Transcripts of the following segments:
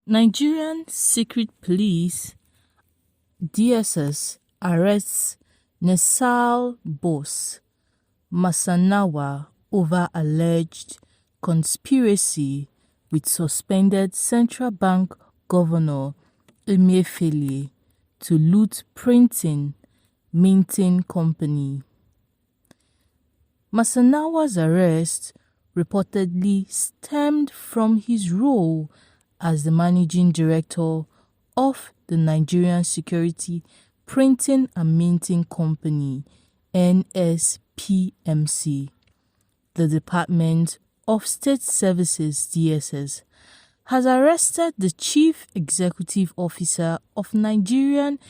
Nigerian Secret Police (DSS) arrests Nirsal boss Masanawa over alleged conspiracy with suspended Central Bank Governor Emefiele to loot printing, minting company. Masanawa's arrest reportedly stemmed from his role as the managing director of the Nigerian Security Printing and Minting Company (NSPMC). The Department of State Services (DSS) has arrested the Chief Executive Officer of Nigerian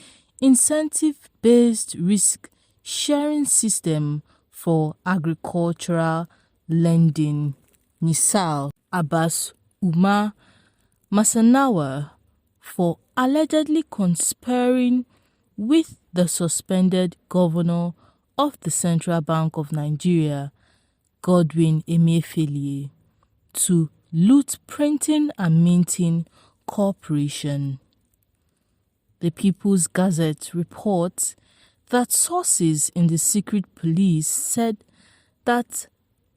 Incentive-Based Risk Sharing System for Agricultural Lending (Nirsal) Abbas Umar Masanawa for allegedly conspiring with the suspended governor of the Central Bank of Nigeria, Godwin Emefiele, to loot Printing and Minting Corporation. The People's Gazette reports that sources in the secret police said that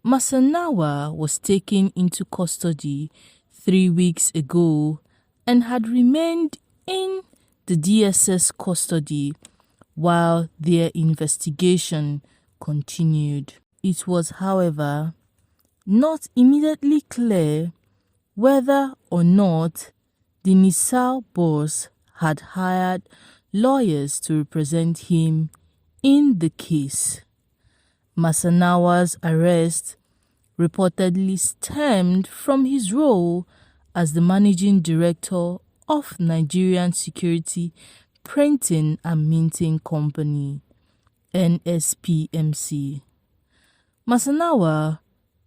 Masanawa was taken into custody 3 weeks ago and had remained in the DSS custody while their investigation continued. It was, however, not immediately clear whether or not the Nirsal boss had hired lawyers to represent him in the case. Masanawa's arrest reportedly stemmed from his role as the managing director of Nigerian Security Printing and Minting Company (NSPMC). Masanawa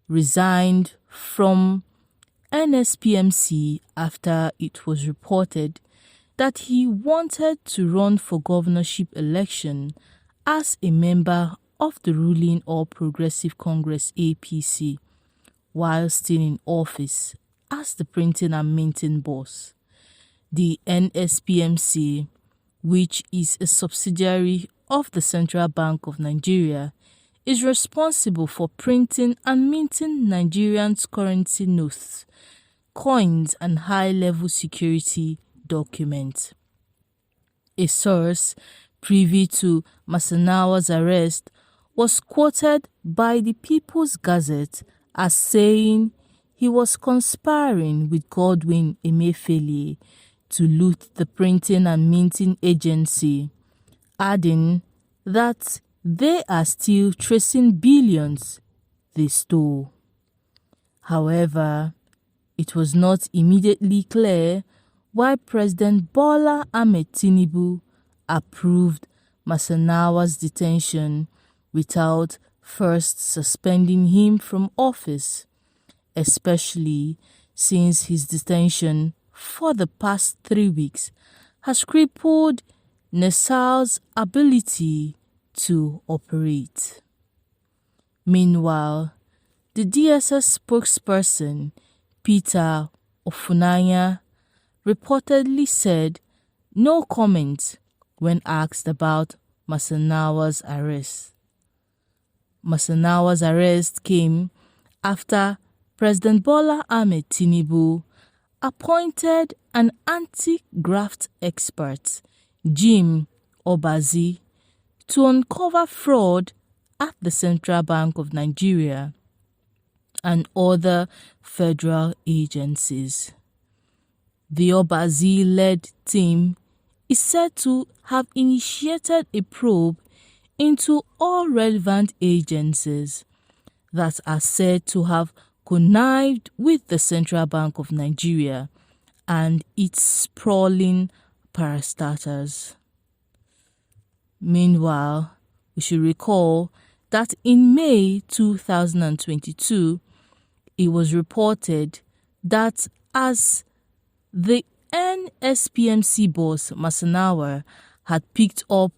resigned from NSPMC after it was reported that he wanted to run for governorship election as a member of the ruling All Progressive Congress (APC) while still in office as the printing and minting boss. The NSPMC, which is a subsidiary of the Central Bank of Nigeria, is responsible for printing and minting Nigerians' currency notes, coins and high-level security documents. A source privy to Masanawa's arrest was quoted by the People's Gazette as saying he was conspiring with Godwin Emefiele to loot the printing and minting agency, adding that they are still tracing billions they stole. However, it was not immediately clear why President Bola Ahmed Tinubu approved Masanawa's detention without first suspending him from office, especially since his detention for the past 3 weeks has crippled Nirsal's ability to operate. Meanwhile, the DSS spokesperson, Peter Ofunanya, reportedly said no comment when asked about Masanawa's arrest. Masanawa's arrest came after President Bola Ahmed Tinubu appointed an anti-graft expert, Jim Obazi, to uncover fraud at the Central Bank of Nigeria and other federal agencies. The Obazi-led team is said to have initiated a probe into all relevant agencies that are said to have connived with the Central Bank of Nigeria and its sprawling parastatals. Meanwhile, we should recall that in May 2022, it was reported that as the NSPMC boss Masanawa had picked up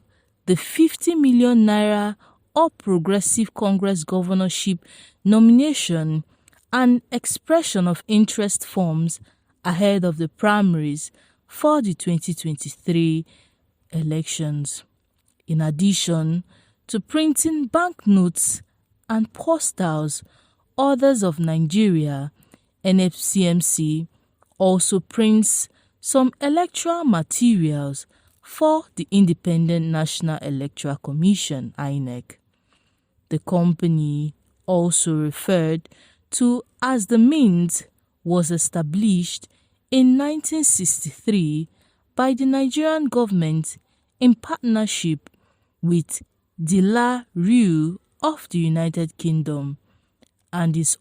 the 50 million naira All Progressive Congress governorship nomination and expression of interest forms ahead of the primaries for the 2023 elections. In addition to printing banknotes and postals, Others of Nigeria, NFCMC, also prints some electoral materials for the Independent National Electoral Commission (INEC). The company, also referred to as the Mint, was established in 1963 by the Nigerian government in partnership with De La Rue of the United Kingdom and is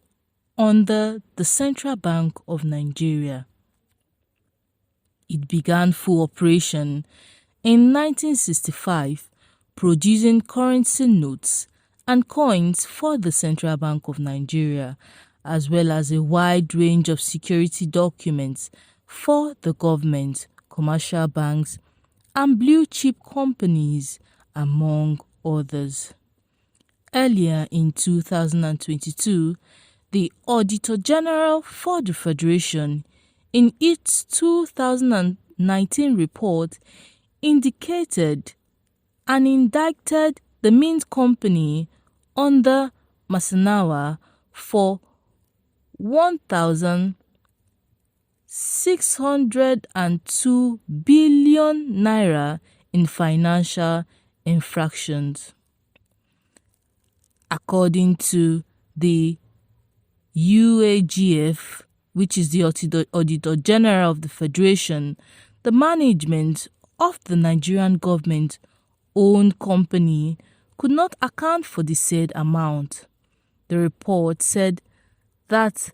under the Central Bank of Nigeria. It began full operation in 1965, producing currency notes and coins for the Central Bank of Nigeria, as well as a wide range of security documents for the government, commercial banks, and blue-chip companies, among others. Earlier in 2022, the Auditor General for the Federation, in its 2019 report, indicated and indicted the Mint Company under Masinawa for 1,602 billion naira in financial infractions. According to the UAGF, which is the Auditor General of the Federation, the management of the Nigerian government-owned company could not account for the said amount. The report said that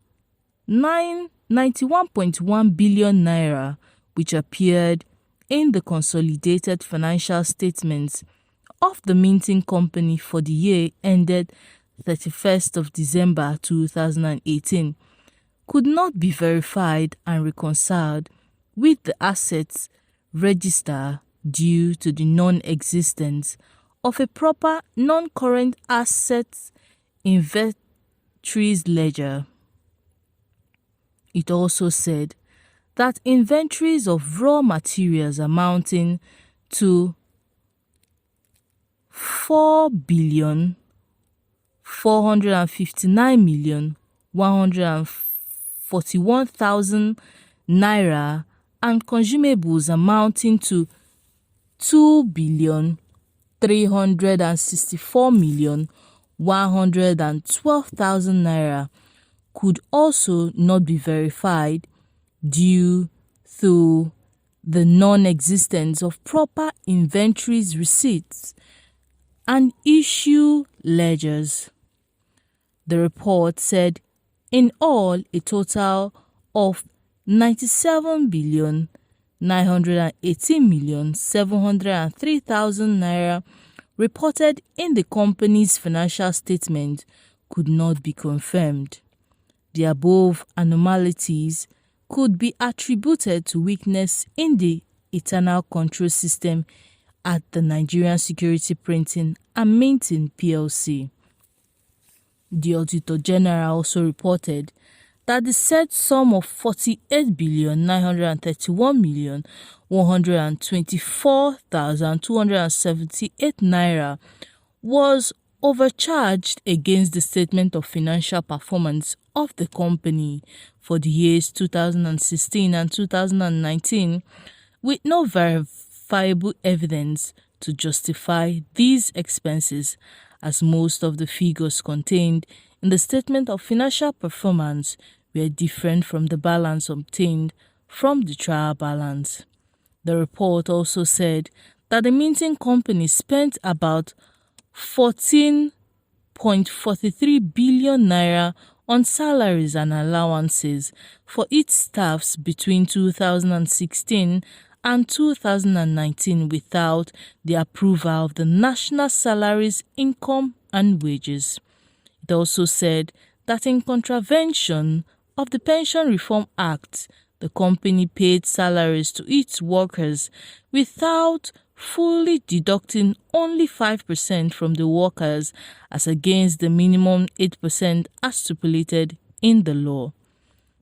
91.1 billion naira, which appeared in the consolidated financial statements of the minting company for the year ended 31st of December 2018, could not be verified and reconciled with the assets register due to the non-existence of a proper non-current assets inventories ledger. It also said that inventories of raw materials amounting to 4,459,141,000 naira and consumables amounting to 2,364,112,000 naira could also not be verified due to the non-existence of proper inventories receipts and issue ledgers. The report said in all a total of 97,918,703,000 naira reported in the company's financial statement could not be confirmed. The above anomalies could be attributed to weakness in the internal control system at the Nigerian Security Printing and Minting PLC. The Auditor General also reported that the said sum of 48,931,124,278 naira was overcharged against the Statement of Financial Performance of the company for the years 2016 and 2019, with no verifiable evidence to justify these expenses, as most of the figures contained in the Statement of Financial Performance were different from the balance obtained from the trial balance. The report also said that the minting company spent about 14.43 billion naira on salaries and allowances for its staffs between 2016 and 2019 without the approval of the National Salaries, Income and Wages. It also said that in contravention of the Pension Reform Act, the company paid salaries to its workers without fully deducting only 5% from the workers as against the minimum 8% as stipulated in the law.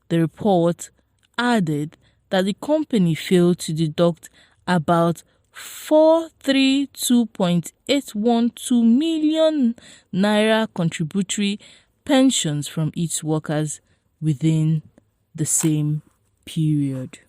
The report added that the company failed to deduct about 432.812 million naira contributory pensions from its workers within the same period.